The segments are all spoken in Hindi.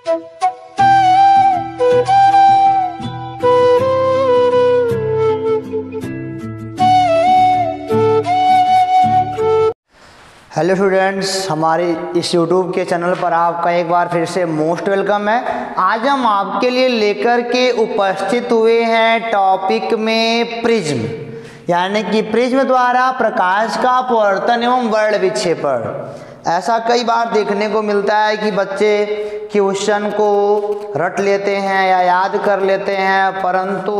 हेलो स्टूडेंट्स, हमारे इस YouTube के चैनल पर आपका एक बार फिर से मोस्ट वेलकम है। आज हम आपके लिए लेकर के उपस्थित हुए हैं टॉपिक में प्रिज्म, यानी कि प्रिज्म द्वारा प्रकाश का अपवर्तन एवं वर्ण विक्षेपण। ऐसा कई बार देखने को मिलता है कि बच्चे क्वेश्चन को रट लेते हैं या याद कर लेते हैं, परंतु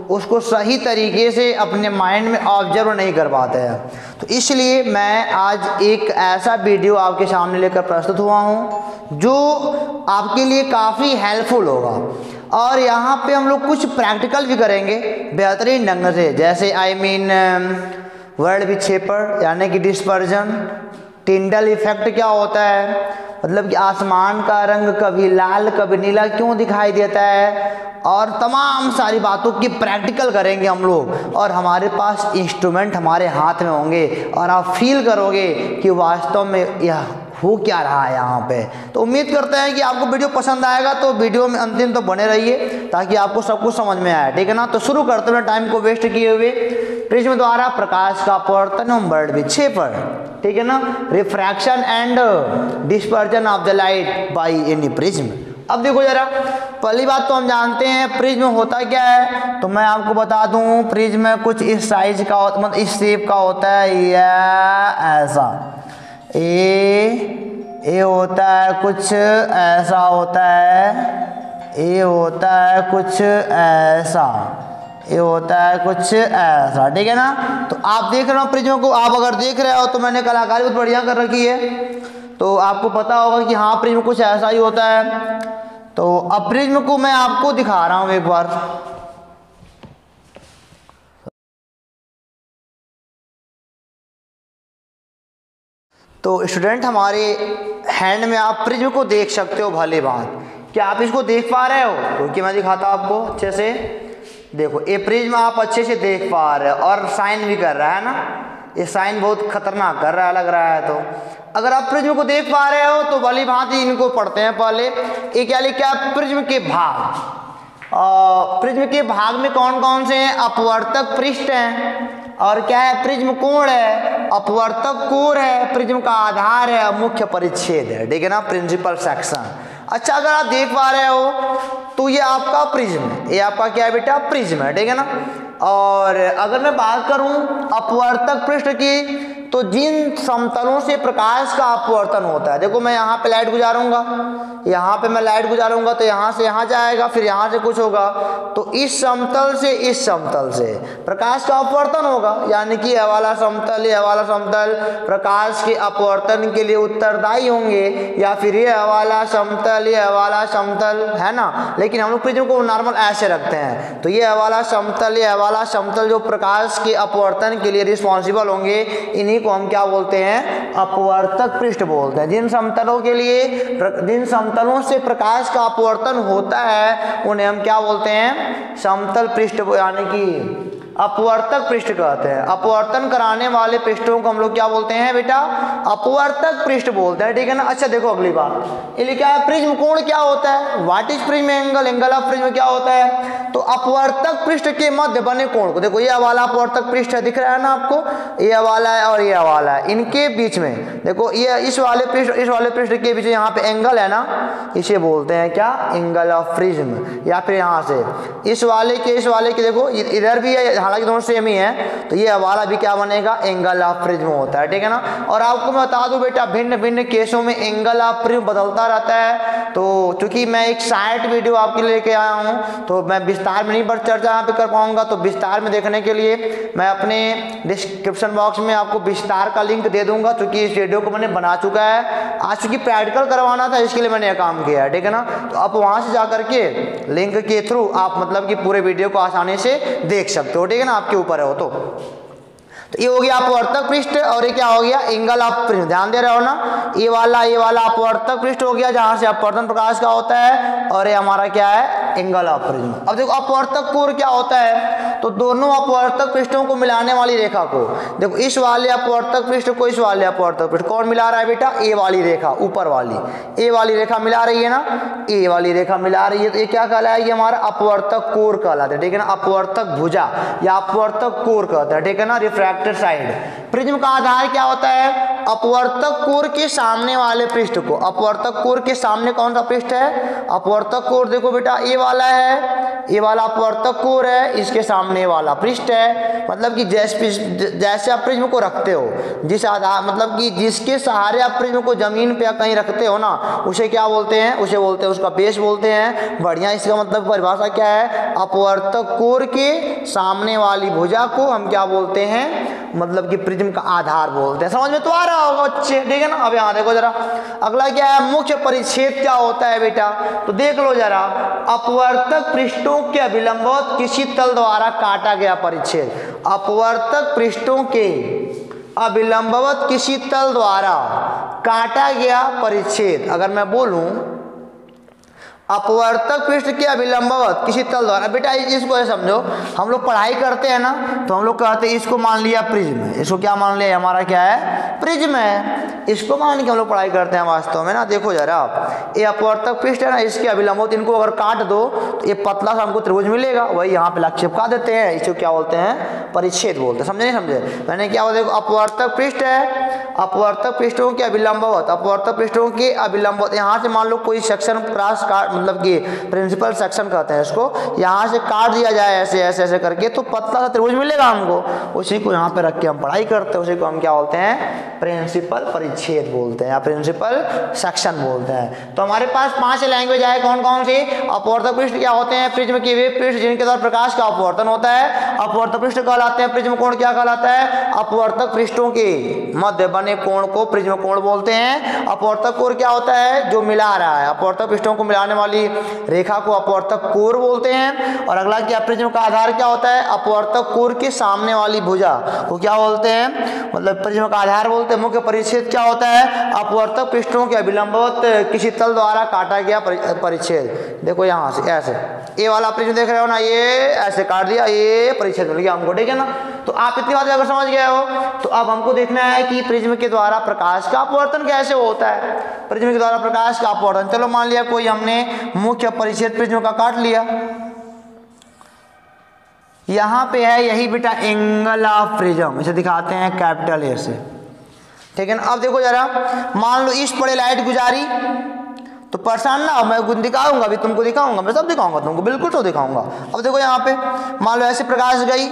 उसको सही तरीके से अपने माइंड में ऑब्जर्व नहीं कर पाते हैं। तो इसलिए मैं आज एक ऐसा वीडियो आपके सामने लेकर प्रस्तुत हुआ हूं जो आपके लिए काफ़ी हेल्पफुल होगा। और यहाँ पे हम लोग कुछ प्रैक्टिकल भी करेंगे बेहतरीन ढंग से, जैसे वर्ण विक्षेपण यानी कि डिस्पर्जन, टिंडल इफेक्ट क्या होता है, मतलब कि आसमान का रंग कभी लाल कभी नीला क्यों दिखाई देता है, और तमाम सारी बातों की प्रैक्टिकल करेंगे हम लोग। और हमारे पास इंस्ट्रूमेंट हमारे हाथ में होंगे और आप फील करोगे कि वास्तव में यह हो क्या रहा है यहाँ पे। तो उम्मीद करते हैं कि आपको वीडियो पसंद आएगा, तो वीडियो में अंतिम तो बने रहिए ताकि आपको सब कुछ समझ में आए, ठीक है ना। तो शुरू करते हैं टाइम को वेस्ट किए हुए। प्रिज्म द्वारा प्रकाश का अपवर्तन एवं वर्ण विक्षेपण, ठीक है ना, refraction and dispersion of the light by any prism. अब देखो जरा, पहली बात तो हम जानते हैं प्रिज्म होता क्या है, तो मैं आपको बता दूं प्रिज्म कुछ इस साइज का, मतलब इस शेप का होता है, या ऐसा ए होता है, कुछ ऐसा होता है, ए होता है कुछ ऐसा, ये होता है कुछ ऐसा, ठीक है ना। तो आप देख रहे हो प्रिज्म को, आप अगर देख रहे हो तो मैंने कलाकारी बहुत बढ़िया कर रखी है, तो आपको पता होगा कि हाँ प्रिज्म कुछ ऐसा ही होता है। तो अब प्रिज्म को मैं आपको दिखा रहा हूं एक बार। तो स्टूडेंट, हमारे हैंड में आप प्रिज्म को देख सकते हो भली बात। क्या आप इसको देख पा रहे हो? क्योंकि मैं दिखाता हूं आपको अच्छे से। देखो ये प्रिज्म आप अच्छे से देख पा रहे हो और साइन भी कर रहा है ना, ये साइन बहुत खतरनाक कर रहा है, लग रहा है। तो अगर आप प्रिज्म को देख पा रहे हो तो भली भांति इनको पढ़ते हैं पहले। ये क्या लिखा है? प्रिज्म के भाग। प्रिज्म के भाग में कौन कौन से हैं? अपवर्तक पृष्ठ हैं, और क्या है? प्रिज्म कोण है, अपवर्तक कोर है, प्रिज्म का आधार है, मुख्य परिच्छेद है, ठीक है ना, प्रिंसिपल सेक्शन। अच्छा, अगर आप देख पा रहे हो तो ये आपका प्रिज्म है, ये आपका क्या है बेटा? प्रिज्म है, ठीक है ना। और अगर मैं बात करूं अपवर्तक पृष्ठ की, तो जिन समतलों से प्रकाश का अपवर्तन होता है, देखो मैं यहाँ पे लाइट गुजारूंगा, यहाँ पे मैं लाइट गुजारूंगा तो यहाँ से यहाँ जाएगा, फिर यहाँ से कुछ होगा, तो इस समतल से इस समतल से प्रकाश का अपवर्तन होगा, यानी कि यह वाला समतल, यह वाला समतल प्रकाश के अपवर्तन के लिए उत्तरदायी होंगे, या फिर यह वाला समतल, यह वाला समतल, है ना। लेकिन हम लोग प्रिज्म को नॉर्मल ऐसे रखते हैं, तो यह वाला समतल, यह वाला समतल जो प्रकाश के अपवर्तन के लिए रिस्पॉन्सिबल होंगे, इन्हीं को हम क्या बोलते हैं? अपवर्तक पृष्ठ बोलते हैं। जिन समतलों के लिए, जिन समतलों से प्रकाश का अपवर्तन होता है, उन्हें हम क्या बोलते हैं? समतल पृष्ठ, यानी कि अपवर्तक पृष्ठ कहते हैं। अपवर्तन कराने वाले पृष्ठों को हम लोग क्या बोलते हैं बेटा? अपवर्तक पृष्ठ बोलते हैं, ठीक है ना। अच्छा देखो अगली बात, ये लिखा है प्रिज्म कोण क्या होता है? What is prism angle? Angle of prism क्या होता है? तो अपवर्तक पृष्ठ के मध्य बने कोण को, देखो ये वाला अपवर्तक पृष्ठ है, दिख रहा है ना आपको, ये वाला है और ये वाला है, इनके बीच में देखो ये इस वाले पृष्ठ के बीच यहाँ पे एंगल है ना, इसे बोलते हैं क्या? Angle of prism. या फिर यहाँ से इस वाले के देखो इधर भी है, हालांकि दोनों सेम ही है, तो ये वाला भी क्या बनेगा? एंगल ऑफ प्रिज्म होता है, ठीक है ना। और आपको मैं बता दूं बेटा, भिन्न भिन्न केसों में एंगल ऑफ प्रिज्म बदलता रहता है। तो चूंकि मैं एक शार्ट वीडियो आपके लिए लेके आया हूं, तो मैं विस्तार में नहीं पर चर्चा यहाँ पे कर पाऊंगा, तो विस्तार में देखने के लिए मैं अपने डिस्क्रिप्शन बॉक्स में आपको विस्तार का लिंक दे दूंगा, क्योंकि इस वीडियो को मैंने बना चुका है। आज चूंकि प्रैक्टिकल करवाना था, इसके लिए मैंने यह काम किया है, ठीक है ना। तो आप वहां से जाकर के लिंक के थ्रू आप मतलब कि पूरे वीडियो को आसानी से देख सकते हो, ठीक है ना, आपके ऊपर है वो। तो ये हो गया अपवर्तक पृष्ठ, और ये क्या हो गया? Angle of prism. ध्यान दे रहे हो ना, ये वाला अपवर्तक पृष्ठ हो गया जहां से अपवर्तन प्रकाश का होता है, और ये हमारा क्या है? Angle of prism. अब देखो अपवर्तक कोण क्या होता है, तो दोनों अपवर्तक पृष्ठों को मिलाने वाली रेखा को, देखो इस वाले अपवर्तक पृष्ठ को इस वाले अपवर्तक पृष्ठ, कौन मिला रहा है बेटा, ए वाली रेखा, ऊपर वाली ए वाली रेखा मिला रही है ना, ए वाली रेखा मिला रही है, तो ये क्या कहलाएगी, हमारा अपवर्तक कोर कहलाता है, ठीक है ना, अपवर्तक भुजा या अपवर्तक कोर कहता है, ठीक है ना, रिफ्रैक्टेड साइड। प्रिज्म का आधार क्या होता है, अपवर्तक कोर के सामने वाले पृष्ठ को, अपवर्तक कोर के सामने कौन सा पृष्ठ है, अपवर्तक कोर, देखो बेटा ये वाला है, ये वाला अपवर्तक कोर है, इसके सामने वाला पृष्ठ है, मतलब कि जैसे आप प्रिज्म को रखते हो, जिस आधार मतलब कि जिसके सहारे आप प्रिज्म को जमीन पे कहीं रखते हो ना, उसे क्या बोलते हैं, उसे बोलते हैं, उसका बेस बोलते हैं, बढ़िया, इसका मतलब परिभाषा क्या है, अपवर्तक कोर के सामने वाली भुजा को हम क्या बोलते हैं, मतलब कि प्रिज्म का आधार बोलते हैं। समझ में तो आ रहा होगा बच्चे, ठीक है ना। अब यहाँ देखो जरा, अगला क्या है, मुख्य परिच्छेद क्या होता है बेटा, तो देख लो जरा, अपवर्तक पृष्ठों के अभिलंबवत किसी तल द्वारा काटा गया परिच्छेद, अपवर्तक पृष्ठों के अभिलंबवत किसी तल द्वारा काटा गया परिच्छेद, अगर मैं बोलूं अपवर्तक पृष्ठ के अभिलंबवत किसी तल द्वारा, बेटा इसको ऐसे समझो, हम लोग पढ़ाई करते हैं ना, तो हम लोग कहते हैं इसको मान लिया प्रिज्म, इसको क्या मान लिया, हमारा क्या है, प्रिज्म है, इसको मान के हम लोग पढ़ाई करते हैं वास्तव में ना। देखो जरा, ये अपवर्तक पृष्ठ है ना, इसके अभिलंबवत इनको अगर काट दो तो ये पतला सा हमको त्रिभुज मिलेगा, वही यहाँ पे लक्ष्य चिपका देते हैं, इसको क्या बोलते हैं, परिच्छेद बोलते हैं। समझे नहीं समझे, मैंने क्या बोला, देखो अपवर्तक पृष्ठ है, अपवर्तक पृष्ठों के अभिलंबवत, अपवर्तक पृष्ठों के अभिलंबवत, यहाँ से मान लो कोई सेक्शन क्रॉस काट, मतलब कि प्रिंसिपल सेक्शन कहते हैं इसको, यहाँ से काट दिया जाए ऐसे ऐसे ऐसे करके, तो पतला सा त्रिभुज मिलेगा हमको, उसी को यहाँ पे रख के हम पढ़ाई करते हैं, उसी को हम क्या बोलते हैं, प्रिंसिपल परिच्छेद बोलते हैं या प्रिंसिपल सेक्शन बोलते हैं। तो हमारे पास 5 लैंग्वेज आए, कौन कौन सी, अपवर्तक पृष्ठ क्या होते हैं, प्रिज्म के वे पृष्ठ जिनके द्वारा प्रकाश का अपवर्तन होता है, अपवर्तक पृष्ठ कहलाते हैं। प्रिज्म कोण क्या कहलाता है, अपवर्तक पृष्ठों के मध्य बने कोण को प्रिज्म कोण बोलते हैं। अपवर्तक कोर क्या होता है, जो मिला रहा है, अपवर्तक पृष्ठों को मिलाने वाली रेखा को अपवर्तक कोर बोलते हैं। और अगला क्या, प्रिज्म का आधार क्या होता है, अपवर्तक कोर के सामने वाली भुजा को क्या बोलते हैं, मतलब प्रिज्म का आधार बोलते हैं। मुख्य परिच्छेद क्या होता है, अपवर्तक पृष्ठों के अभिलंबवत किसी तल द्वारा काटा गया परिच्छेद। देखो यहाँ से ऐसे ये वाला प्रिज्म देख रहे हो ना, ये ऐसे काट दिया, ये परिच्छेद मिल गया हमको, ठीक है ना। तो आप इतनी बात अगर समझ गए हो, तो अब हमको देखना है कि प्रिज्म के द्वारा प्रकाश का अपवर्तन कैसे होता है। प्रिज्म के द्वारा प्रकाश का अपवर्तन, चलो मान लिया कोई हमने मुख्य परिच्छेद प्रिज्म का काट लिया, यहाँ पे है यही बेटा एंगल ऑफ प्रिज्म, इसे दिखाते हैं कैपिटल ए से, ठीक है ना। अब देखो जरा, मान लो इस पड़े लाइट गुजारी, तो परेशान ना हो, मैं दिखाऊंगा, अभी तुमको दिखाऊंगा, मैं सब दिखाऊंगा तुमको, बिल्कुल तो दिखाऊंगा। अब देखो यहाँ पे मान लो ऐसे प्रकाश गई,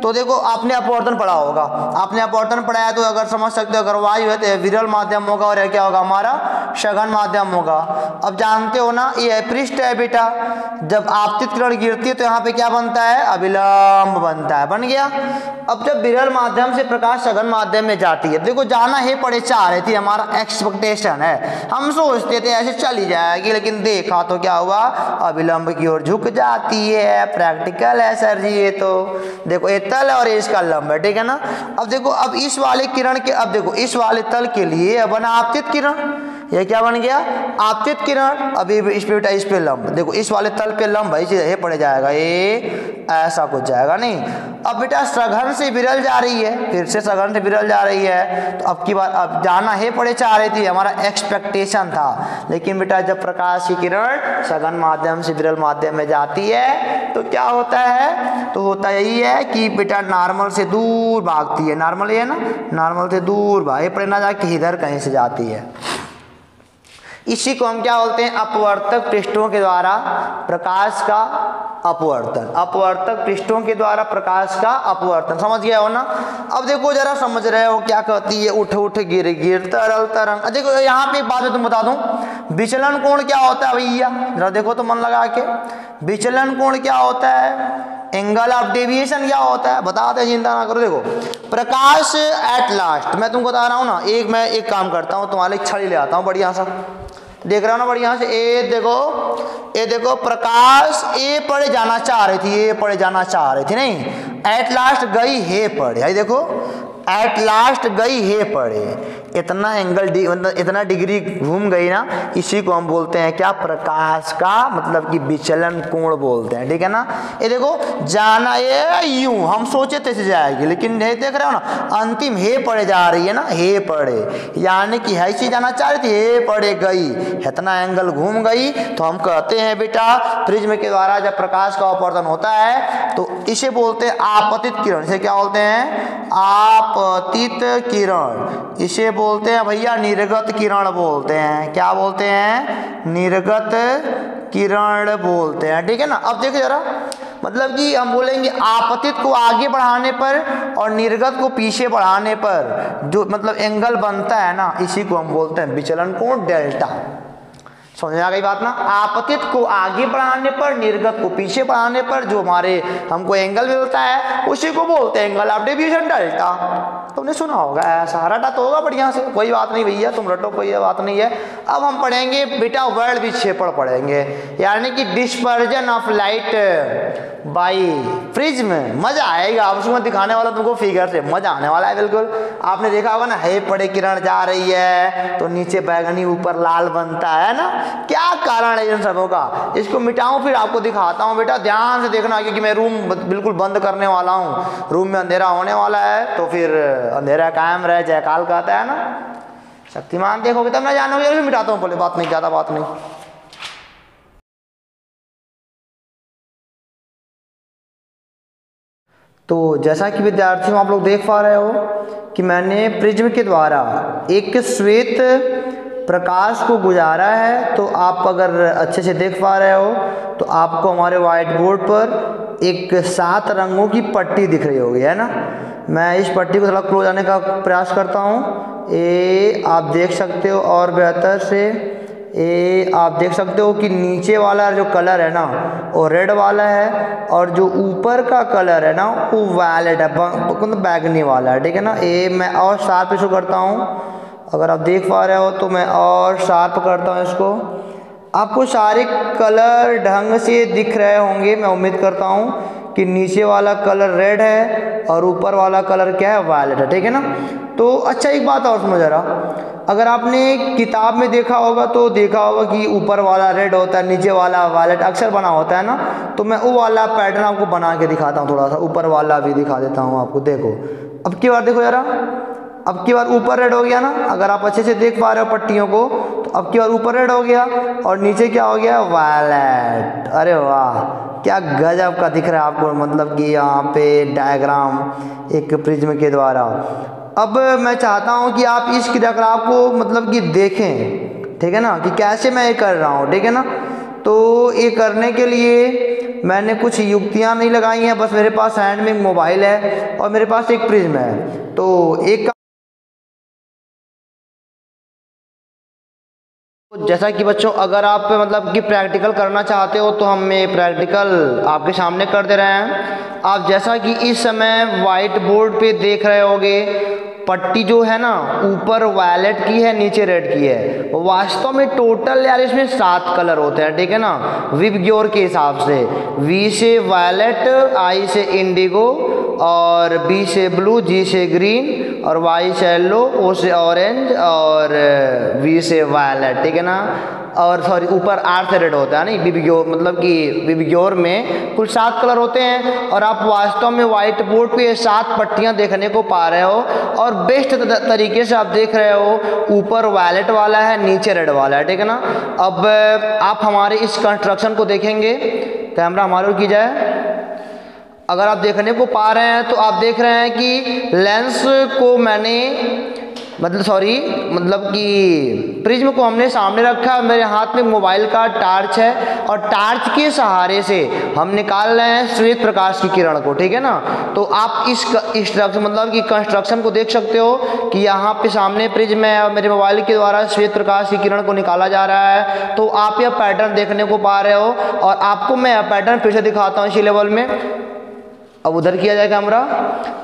तो देखो आपने अपवर्तन पढ़ा होगा, आपने अपवर्तन पढ़ाया तो अगर समझ सकते हो, अगर वायु है तो विरल माध्यम होगा और क्या होगा, हमारा सघन माध्यम होगा। अब जानते हो ना, ये पृष्ठ है बेटा, जब आपतित किरण गिरती है तो यहाँ पे क्या बनता है, अभिलंब बनता है, बन गया। अब जब विरल माध्यम से प्रकाश सघन माध्यम में जाती है, देखो जाना है पड़े चाह रही थी, हमारा एक्सपेक्टेशन है, हम सोचते थे ऐसे चली जाएगी, लेकिन देखा तो क्या हुआ, अभिलंब की ओर झुक जाती है। प्रैक्टिकल है सर जी ये तो, देखो ये तल और इसका लंब है, ठीक है ना। अब देखो, अब इस वाले किरण के, अब देखो इस वाले तल के लिए बना आपतित किरण, ये क्या बन गया, आपतित किरण। अभी इस पे बेटा, इस पे लंब, देखो इस वाले तल पे लंब है, ये पड़ जाएगा, ये ऐसा कुछ जाएगा नहीं। अब बेटा सघन से विरल जा रही है, फिर से सघन से विरल जा रही है, तो अब की बार, अब जाना है पड़े चाह रही थी, हमारा एक्सपेक्टेशन था, लेकिन बेटा जब प्रकाश की किरण सघन माध्यम से विरल माध्यम में जाती है तो क्या होता है, तो होता यही है कि बेटा नॉर्मल से दूर भागती है, नॉर्मल ये है ना, नॉर्मल से दूर भागे पड़े ना जाके इधर कहीं से जाती है। इसी को हम क्या बोलते हैं, अपवर्तक पृष्ठों के द्वारा प्रकाश का अपवर्तन, अपवर्तक पृष्ठों के द्वारा प्रकाश का अपवर्तन। समझ गया हो ना। अब देखो जरा, समझ रहे हो क्या कहती है, उठ उठ गिर गिर तरल तरंग। देखो यहाँ पे एक बात मैं तुम बता दूं, विचलन कोण क्या होता है भैया, जरा देखो तो मन लगा के, विचलन कोण क्या होता है, एंगल ऑफ डेविएशन क्या होता है, बताते हैं, चिंता ना करो। देखो प्रकाश एट लास्ट, मैं तुमको बता रहा हूँ ना, मैं एक काम करता हूँ, तुम्हारे छड़ी ले आता हूँ बढ़िया सा, देख रहा हो ना बढ़िया से, ये देखो प्रकाश ए पड़े जाना चाह रही थी, ये पड़े जाना चाह रही थी, नहीं एट लास्ट गई हे पड़े, देखो एट लास्ट गई हे पड़े, इतना एंगल मतलब इतना डिग्री घूम गई ना, इसी को हम बोलते हैं क्या, प्रकाश का मतलब कि विचलन कोण बोलते हैं, ठीक है ना। ये देखो जाना ये यूं हम सोचे तैसे जाएगी, लेकिन नहीं देख रहे हो ना, अंतिम हे पड़े जा रही है ना, हे पड़े, यानी कि ऐसी जाना चाह रही थी, हे पड़े गई, इतना एंगल घूम गई। तो हम कहते हैं बेटा प्रिज्म के द्वारा जब प्रकाश का अपवर्तन होता है तो इसे बोलते हैं आपतित किरण। इसे क्या बोलते हैं, आपतित किरण। इसे बोलते हैं भैया निर्गत किरण बोलते हैं। क्या बोलते हैं, निर्गत किरण बोलते हैं, ठीक है ना। अब देखिए जरा, मतलब कि हम बोलेंगे आपतित को आगे बढ़ाने पर और निर्गत को पीछे बढ़ाने पर जो मतलब एंगल बनता है ना, इसी को हम बोलते हैं विचलन कोण डेल्टा। समझ में आ गई बात ना। आपतित को आगे बढ़ाने पर, निर्गत को पीछे बढ़ाने पर जो हमारे हमको एंगल मिलता है उसी को बोलते हैं एंगल ऑफ डेविएशन डेल्टा। तुमने सुना होगा ऐसा, रटा तो होगा बढ़िया से, कोई बात नहीं भैया तुम रटो, कोई बात नहीं है। अब हम पढ़ेंगे बेटा वर्ल्ड विक्षेपण पढ़ेंगे, यानी कि dispersion of light by prism. मजा आएगा, अब उसमें दिखाने वाला तुमको फिगर से मजा आने वाला है बिल्कुल। आपने देखा होगा ना, हे पड़े किरण जा रही है तो नीचे बैगनी ऊपर लाल बनता है ना, क्या कारण है इन सबों का। इसको मिटाऊं फिर आपको दिखाता हूं, बेटा ध्यान से देखना, क्योंकि मैं रूम बिल्कुल बंद करने वाला हूं, रूम में अंधेरा होने वाला है, तो फिर अंधेरा कायम रहे जयकाल कहता है ना। शक्तिमान देखोगे तब ना जानोगे, मिटाता हूं बोले, बात नहीं, ज्यादा बात नहीं। तो जैसा कि विद्यार्थियों आप लोग देख पा रहे हो कि मैंने प्रिज्म के द्वारा एक श्वेत प्रकाश को गुजारा है। तो आप अगर अच्छे से देख पा रहे हो तो आपको हमारे व्हाइट बोर्ड पर एक 7 रंगों की पट्टी दिख रही होगी, है ना। मैं इस पट्टी को थोड़ा क्लोज आने का प्रयास करता हूँ। ये आप देख सकते हो और बेहतर से ये आप देख सकते हो कि नीचे वाला जो कलर है ना वो रेड वाला है, और जो ऊपर का कलर है ना वो वायलेट है, मतलब बैगनी वाला है, ठीक है ना। ये मैं और शार्प इसको करता हूँ, अगर आप देख पा रहे हो तो मैं और शार्प करता हूँ इसको। आपको सारे कलर ढंग से दिख रहे होंगे, मैं उम्मीद करता हूँ कि नीचे वाला कलर रेड है और ऊपर वाला कलर क्या है, वायलेट है, ठीक है ना। तो अच्छा एक बात और सुनो जरा, अगर आपने किताब में देखा होगा तो देखा होगा कि ऊपर वाला रेड होता है, नीचे वाला वायलेट अक्सर बना होता है ना। तो मैं वो वाला पैटर्न आपको बना के दिखाता हूँ, थोड़ा सा ऊपर वाला भी दिखा देता हूँ आपको। देखो अब की बार देखो जरा, अब की बार ऊपर रेड हो गया ना, अगर आप अच्छे से देख पा रहे हो पट्टियों को, तो अब की बार ऊपर रेड हो गया और नीचे क्या हो गया, वायलेट। अरे वाह, क्या गजब का दिख रहा है आपको, मतलब कि यहाँ पे डायग्राम एक प्रिज्म के द्वारा। अब मैं चाहता हूँ कि आप इस क्रियाकलाप को मतलब कि देखें, ठीक है ना, कि कैसे मैं ये कर रहा हूँ, ठीक है ना। तो ये करने के लिए मैंने कुछ युक्तियाँ नहीं लगाई हैं, बस मेरे पास हैंड में एक मोबाइल है और मेरे पास एक प्रिज्म है। तो एक जैसा कि बच्चों अगर आप मतलब कि प्रैक्टिकल करना चाहते हो तो हम ये प्रैक्टिकल आपके सामने कर दे रहे हैं। आप जैसा कि इस समय व्हाइट बोर्ड पे देख रहे होगे, पट्टी जो है ना ऊपर वायलेट की है, नीचे रेड की है। वास्तव में टोटल यार इसमें 7 कलर होते हैं, ठीक है ना, विबग्योर के हिसाब से। वी से वायलेट, आई से इंडिगो, और बी से ब्लू, जी से ग्रीन, और वाई से येलो, ओ से ऑरेंज, और वी से वायलेट, ठीक है ना। और सॉरी ऊपर आर से रेड होता है नहीं, विबग्योर मतलब कि विबग्योर में कुल 7 कलर होते हैं। और आप वास्तव में व्हाइट बोर्ड पे 7 पट्टियां देखने को पा रहे हो, और बेस्ट तरीके से आप देख रहे हो ऊपर वायलेट वाला है, नीचे रेड वाला है, ठीक है ना। अब आप हमारे इस कंस्ट्रक्शन को देखेंगे, कैमरा हमारे की जाए, अगर आप देखने को पा रहे हैं तो आप देख रहे हैं कि लेंस को मैंने मतलब कि प्रिज्म को हमने सामने रखा, मेरे हाथ में मोबाइल का टार्च है और टार्च के सहारे से हम निकाल रहे हैं श्वेत प्रकाश की किरण को, ठीक है ना। तो आप इस स्ट्रक्चर मतलब कि कंस्ट्रक्शन को देख सकते हो कि यहाँ पे सामने प्रिज्म है और मेरे मोबाइल के द्वारा श्वेत प्रकाश की किरण को निकाला जा रहा है। तो आप यह पैटर्न देखने को पा रहे हो, और आपको मैं यह पैटर्न फिर से दिखाता हूँ इसी लेवल में। अब उधर किया जाए कैमरा,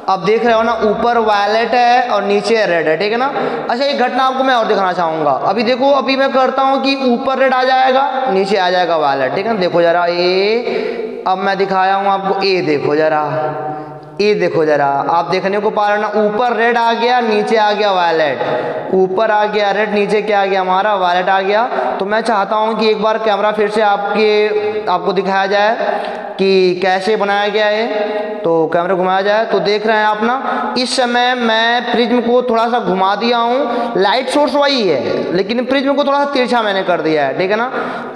अब देख रहे हो ना ऊपर वायलेट है और नीचे रेड है, ठीक है ना। अच्छा एक घटना आपको मैं और दिखाना चाहूँगा, अभी देखो, अभी मैं करता हूँ कि ऊपर रेड आ जाएगा, नीचे आ जाएगा वायलेट, ठीक है ना। देखो जरा ये, अब मैं दिखाया हूँ आपको, ये देखो जरा ये देखो जरा, आप देखने को पा रहे हो ना, ऊपर रेड आ गया, नीचे आ गया वायलेट, ऊपर आ गया रेड, नीचे क्या आ गया हमारा वायलेट आ गया। तो मैं चाहता हूँ कि एक बार कैमरा फिर से आपको दिखाया जाए कि कैसे बनाया गया है। तो कैमरा घुमाया जाए तो देख रहे हैं आप ना, इस समय मैं प्रिज्म को थोड़ा सा घुमा दिया हूँ, लाइट सोर्स वही है लेकिन प्रिज्म को थोड़ा सा तिरछा मैंने कर दिया है, ठीक है ना।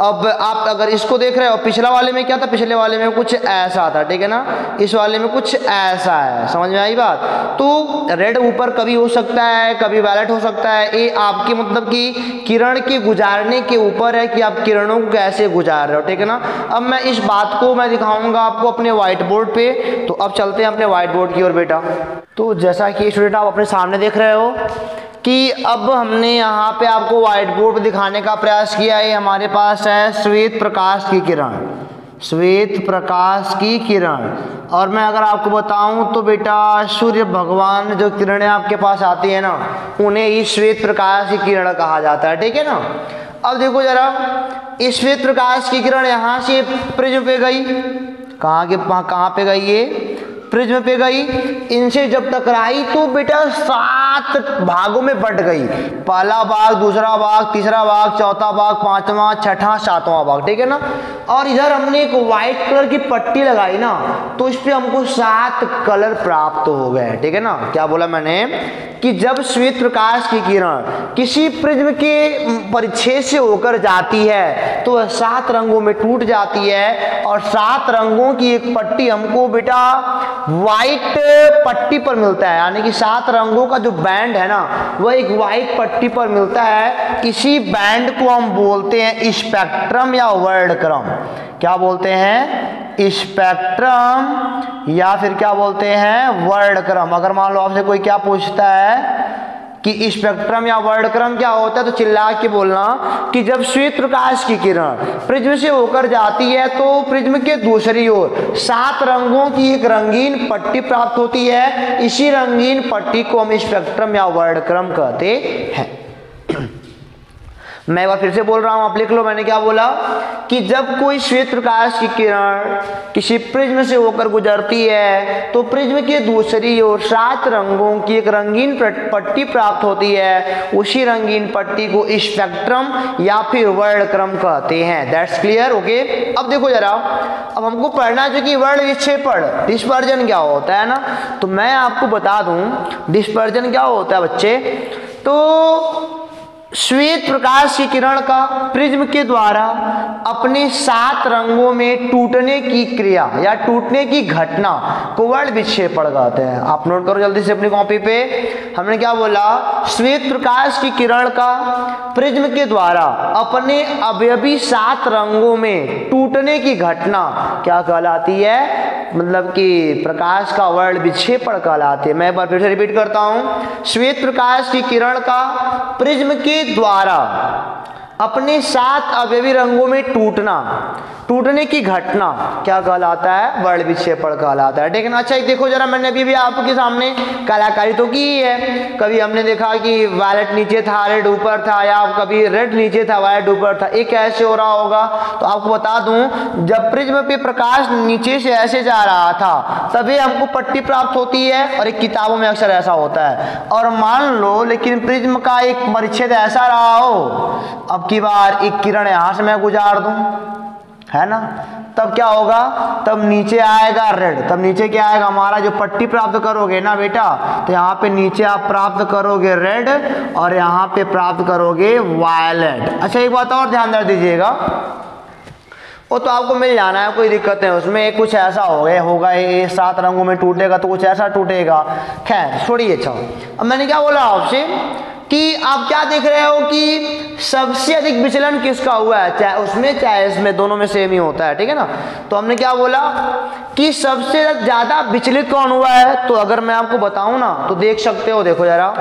अब आप अगर इसको देख रहे हो, पिछला वाले में क्या था, पिछले वाले में कुछ ऐसा था, ठीक है ना, इस वाले में कुछ ऐसा है, समझ में आई बात। तो रेड ऊपर कभी हो सकता है, कभी वायलेट हो सकता है, ये आपके मतलब कि किरण के गुजारने के ऊपर है कि आप किरणों को कैसे गुजार रहे हो, ठीक है ना। अब मैं इस बात को मैं दिखाऊंगा आपको अपने व्हाइट बोर्ड पे। तो अब चलते हैं अपने व्हाइट बोर्ड की ओर बेटा। तो जैसा कि स्टूडेंट आप अपने सामने देख रहे हो कि अब हमने यहाँ पे आपको व्हाइट बोर्ड दिखाने का प्रयास किया है। हमारे पास है श्वेत प्रकाश की किरण, श्वेत प्रकाश की किरण। और मैं अगर आपको बताऊं तो बेटा सूर्य भगवान जो किरणें आपके पास आती है ना, उन्हें ही श्वेत प्रकाश की किरण कहा जाता है, ठीक है ना। अब देखो जरा, इस श्वेत प्रकाश की किरण यहाँ से प्रिज्म पे गई, कहाँ पे गई, ये प्रिज्म पे गई, इनसे जब टकराई तो बेटा 7 भागों में बंट गई। पहला भाग, दूसरा भाग, तीसरा भाग, चौथा भाग, पांचवा, छठा, सातवां भाग, ठीक है ना। और इधर हमने एक व्हाइट कलर की पट्टी लगाई ना, तो इस पे हमको 7 कलर प्राप्त हो गए, ठीक है ना। क्या बोला मैंने कि जब श्वेत प्रकाश की किरण किसी प्रिज्म के परिच्छेद से होकर जाती है तो वह 7 रंगों में टूट जाती है, और 7 रंगों की एक पट्टी हमको बेटा व्हाइट पट्टी पर मिलता है, यानी कि 7 रंगों का जो बैंड है ना वह एक व्हाइट पट्टी पर मिलता है। इसी बैंड को हम बोलते हैं स्पेक्ट्रम या वर्णक्रम। क्या बोलते हैं, स्पेक्ट्रम या फिर क्या बोलते हैं, वर्णक्रम। अगर मान लो आपसे कोई क्या पूछता है कि स्पेक्ट्रम या वर्णक्रम क्या होता है, तो चिल्ला के बोलना कि जब श्वेत प्रकाश की किरण प्रिज्म से होकर जाती है तो प्रिज्म के दूसरी ओर 7 रंगों की एक रंगीन पट्टी प्राप्त होती है। इसी रंगीन पट्टी को हम स्पेक्ट्रम या वर्णक्रम कहते हैं। मैं एक बार फिर से बोल रहा हूं, आप लिख लो, मैंने क्या बोला कि जब कोई श्वेत प्रकाश की किरण किसी प्रिज्म से होकर गुजरती है तो प्रिज्म के दूसरी ओर 7 रंगों की एक रंगीन पट्टी प्राप्त होती है। उसी रंगीन पट्टी को स्पेक्ट्रम या फिर वर्णक्रम कहते हैं। That's clear, okay. अब देखो जरा, अब हमको पढ़ना है कि वर्ण विक्षेपण, डिस्पर्जन क्या होता है ना। तो मैं आपको बता दूं डिस्पर्जन क्या होता है बच्चे। तो श्वेत प्रकाश की किरण का प्रिज्म के द्वारा अपने 7 रंगों में टूटने की क्रिया या टूटने की घटना को वर्ण विक्षेपण कहते हैं। आप नोट करो जल्दी से अपनी कॉपी पे। हमने क्या बोला, श्वेत प्रकाश की किरण का प्रिज्म के द्वारा अपने अवयवी 7 रंगों में टूटने की घटना क्या कहलाती है, मतलब कि प्रकाश का वर्ण विक्षेपण कहलाती है। मैं एक बार फिर से रिपीट करता हूं, श्वेत प्रकाश की किरण का प्रिज्म के द्वारा अपने 7 अवयवी रंगों में टूटने की घटना क्या कहलाता है, वर्ण विक्षेपण कहलाता है, ठीक है ना। अच्छा देखो जरा, मैंने अभी भी आपके सामने कलाकारी तो की ही है। कभी हमने देखा कि वायलेट नीचे था रेड ऊपर था, या कभी रेड नीचे था वायलेट ऊपर था। ये कैसे हो रहा होगा, तो आपको बता दूं, जब प्रिज्म पे प्रकाश नीचे से ऐसे जा रहा था तभी हमको पट्टी प्राप्त होती है, और एक किताबों में अक्सर ऐसा होता है। और मान लो लेकिन प्रिज्म का एक परिच्छेद ऐसा रहा हो, अब की बार एक किरण यहां से मैं गुजार दूं, है ना, तब क्या होगा, तब नीचे आएगा रेड, तब नीचे क्या आएगा हमारा, जो पट्टी प्राप्त करोगे ना बेटा, तो यहाँ पे नीचे आप प्राप्त करोगे रेड और यहाँ पे प्राप्त करोगे वायलेट। अच्छा एक बात और ध्यान दे दीजिएगा, वो तो आपको मिल जाना है, कोई दिक्कत नहीं उसमें। कुछ ऐसा होगा ये 7 रंगों में टूटेगा तो कुछ ऐसा टूटेगा, खैर छोड़िए। अच्छा अब मैंने क्या बोला आपसे कि आप क्या देख रहे हो कि सबसे अधिक विचलन किसका हुआ है, चाहे उसमें चाहे इसमें, दोनों में सेम ही होता है, ठीक है ना। तो हमने क्या बोला कि सबसे ज्यादा विचलित कौन हुआ है, तो अगर मैं आपको बताऊं ना तो देख सकते हो, देखो जरा,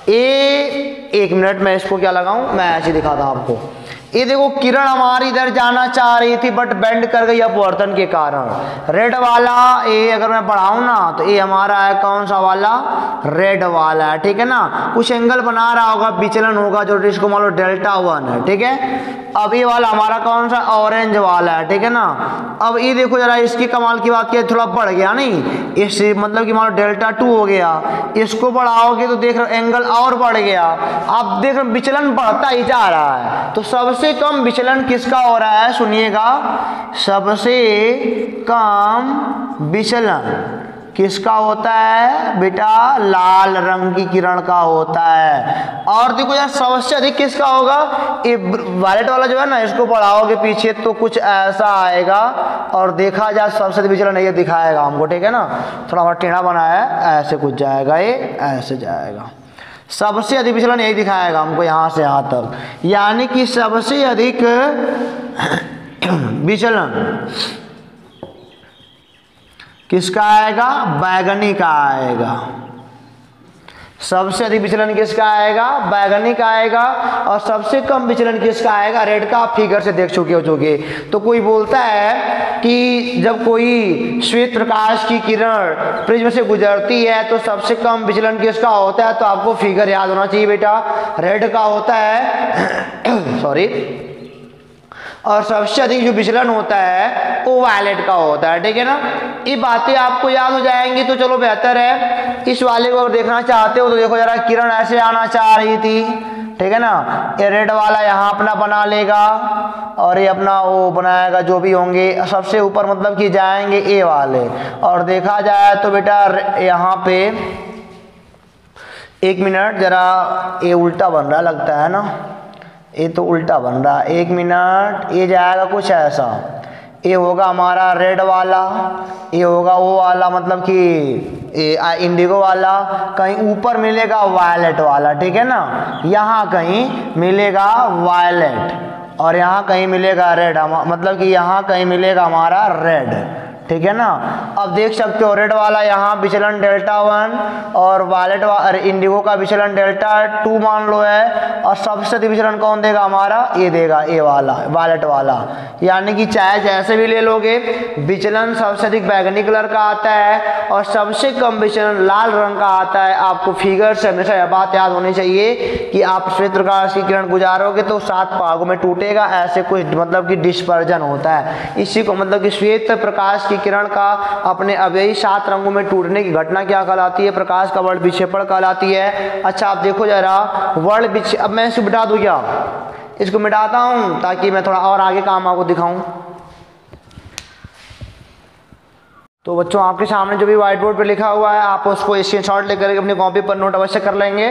एक मिनट मैं इसको क्या लगाऊं, मैं ऐसे दिखाता हूं आपको। ये देखो किरण हमारी इधर जाना चाह रही थी बट बेंड कर गई अपवर्तन के कारण। रेड वाला ये अगर मैं पढ़ाऊं ना तो ये हमारा है कौन सा वाला, रेड वाला है, ठीक है ना। कुछ एंगल बना रहा होगा, विचलन होगा, जो इसको मान लो डेल्टा 1 है, ठीक है। अब ये वाला हमारा कौन सा, ऑरेंज वाला है, ठीक है ना। अब ये देखो जरा, इसकी कमाल की बात क्या, थोड़ा बढ़ गया नहीं, इस मतलब कि मान लो डेल्टा 2 हो गया, इसको बढ़ाओगे तो देख रहे एंगल और बढ़ गया। अब देख रहे विचलन बढ़ता ही जा रहा है। तो सबसे कम विचलन किसका हो रहा है, सुनिएगा, सबसे कम विचलन किसका होता है बेटा, लाल रंग की किरण का होता है। और देखो यार सबसे अधिक किसका होगा, ये वायलेट वाला जो है ना, इसको बढ़ाओगे पीछे तो कुछ ऐसा आएगा, और देखा जाए सबसे अधिक विचलन ये दिखाएगा हमको, ठीक है ना। थोड़ा और टेढ़ा बनाया है, ऐसे कुछ जाएगा, ये ऐसे जाएगा, सबसे अधिक विचलन यही दिखाएगा हमको यहाँ से यहाँ तक, यानी कि सबसे अधिक विचलन किसका आएगा, बैगनी का आएगा। सबसे अधिक विचलन किसका आएगा, बैगनी का आएगा। और सबसे कम विचलन किसका आएगा, रेड का। आप फिगर से देख चुके हो चुके। तो कोई बोलता है कि जब कोई श्वेत प्रकाश की किरण प्रिज्म से गुजरती है तो सबसे कम विचलन किसका होता है, तो आपको फिगर याद होना चाहिए बेटा, रेड का होता है सॉरी। और सबसे अधिक जो विचलन होता है वो वायलेट का होता है, ठीक है ना। ये बातें आपको याद हो जाएंगी तो चलो बेहतर है। इस वाले को अगर देखना चाहते हो तो देखो जरा, किरण ऐसे आना चाह रही थी, ठीक है ना। ये रेड वाला यहाँ अपना बना लेगा और ये अपना वो बनाएगा, जो भी होंगे सबसे ऊपर मतलब कि जाएंगे ए वाले। और देखा जाए तो बेटा यहाँ पे, एक मिनट जरा, ये उल्टा बन रहा लगता है ना, ये तो उल्टा बन रहा है, एक मिनट, ये जाएगा कुछ ऐसा, ये होगा हमारा रेड वाला, ये होगा वो वाला मतलब कि इंडिगो वाला, कहीं ऊपर मिलेगा वायलेट वाला, ठीक है ना। यहाँ कहीं मिलेगा वायलेट और यहाँ कहीं मिलेगा रेड, मतलब कि यहाँ कहीं मिलेगा हमारा रेड, ठीक है ना। अब देख सकते हो रेड वाला यहाँ विचलन डेल्टा 1 और वायलेट इंडिगो का विचलन डेल्टा 2 मान लो है। और सबसे अधिक विचलन कौन देगा हमारा, ये देगा, ए वाला वायलेट वाला। यानी कि चाहे जैसे भी ले लोगे, विचलन सबसे अधिक बैगनी कलर का आता है और सबसे कम विचलन लाल रंग का आता है। आपको फिगर से हमेशा यह बात याद होनी चाहिए कि आप श्वेत प्रकाश की किरण गुजारोगे तो 7 भागों में टूटेगा, ऐसे कुछ मतलब कि डिस्पर्जन होता है। इसी को मतलब कि श्वेत प्रकाश की किरण का अपने अवयवी 7 रंगों में टूटने की घटना क्या कहलाती है, प्रकाश का वर्ण विक्षेपण कहलाती है। अच्छा आप देखो जरा, वर्ण विक्षेप, अब मैं इसको मिटा दूं क्या, इसको मिटाता हूं ताकि मैं थोड़ा और आगे काम आपको दिखाऊं। तो बच्चों आपके सामने जो भी व्हाइट बोर्ड पे लिखा हुआ है आप उसको स्क्रीनशॉट लेकर अपनी कॉपी पर नोट अवश्य कर लेंगे,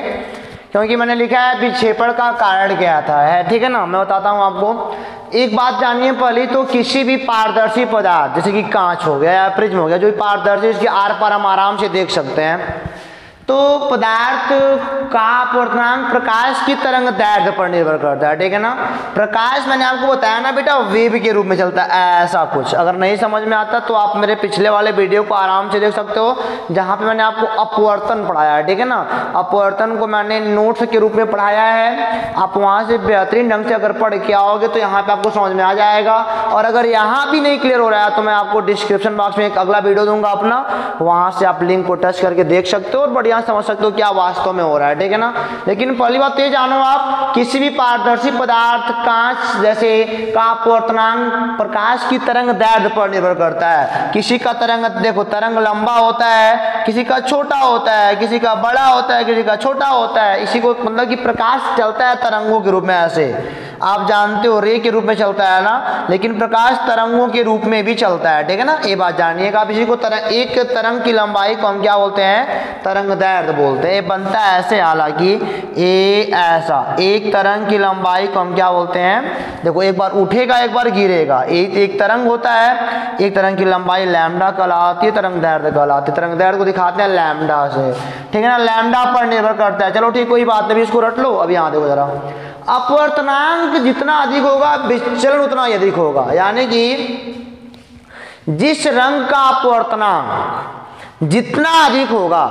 क्योंकि मैंने लिखा है विक्षेपण का कारण क्या था, है ठीक है ना। मैं बताता हूँ आपको। एक बात जानिए पहले तो, किसी भी पारदर्शी पदार्थ जैसे कि कांच हो गया या प्रिज्म हो गया, जो भी पारदर्शी, इसके आर पार हम आराम से देख सकते हैं। तो पदार्थ का अपवर्तनांक प्रकाश की तरंग दैर्ध्य पर निर्भर करता है, ठीक है ना। प्रकाश मैंने आपको बताया ना बेटा, वेव के रूप में चलता है, ऐसा कुछ। अगर नहीं समझ में आता तो आप मेरे पिछले वाले वीडियो को आराम से देख सकते हो, जहाँ पे मैंने आपको अपवर्तन पढ़ाया है, ठीक है ना। अपवर्तन को मैंने नोट्स के रूप में पढ़ाया है, आप वहाँ से बेहतरीन ढंग से अगर पढ़ के आओगे तो यहाँ पे आपको समझ में आ जाएगा। और अगर यहाँ भी नहीं क्लियर हो रहा है तो मैं आपको डिस्क्रिप्शन बॉक्स में एक अगला वीडियो दूंगा अपना, वहाँ से आप लिंक को टच करके देख सकते हो और बढ़िया समझ सकते हो क्या वास्तव में हो रहा है, ठीक है ना। लेकिन पहली बात ये जानो, आप किसी भी पारदर्शी पदार्थ कांच जैसे का अपवर्तनांक प्रकाश की तरंग दैर्ध्य पर निर्भर करता है। किसी का तरंग, देखो तरंग लंबा होता है, किसी का छोटा होता है, किसी का बड़ा होता है, किसी का छोटा होता है। इसी को मतलब कि प्रकाश चलता है तरंगों के रूप में, ऐसे आप जानते हो रे के रूप में चलता है ना, लेकिन प्रकाश तरंगों के रूप में भी चलता है, ठीक है ना। ये बात जानिएगा आप। इसी को एक तरंग की लंबाई को हम क्या बोलते हैं, तरंग दैर्ध्य बोलते हैं। बनता है ऐसे, हालांकि ये ऐसा, एक तरंग की लंबाई को हम क्या बोलते हैं, देखो एक बार उठेगा एक बार गिरेगा, एक तरंग होता है, एक तरंग की लंबाई लैम्डा कहलाती है, तरंग दैर्ध्य कहलाती है। तरंग दैर्ध्य को दिखाते हैं लैम्डा से, ठीक है ना, लैम्डा पर निर्भर करता है। चलो ठीक, कोई बात नहीं, इसको रट लो। अब यहाँ देखो जरा, अपवर्तनांक जितना अधिक होगा विचलन उतना ही अधिक होगा। यानी कि जिस रंग का अपवर्तनांक जितना अधिक होगा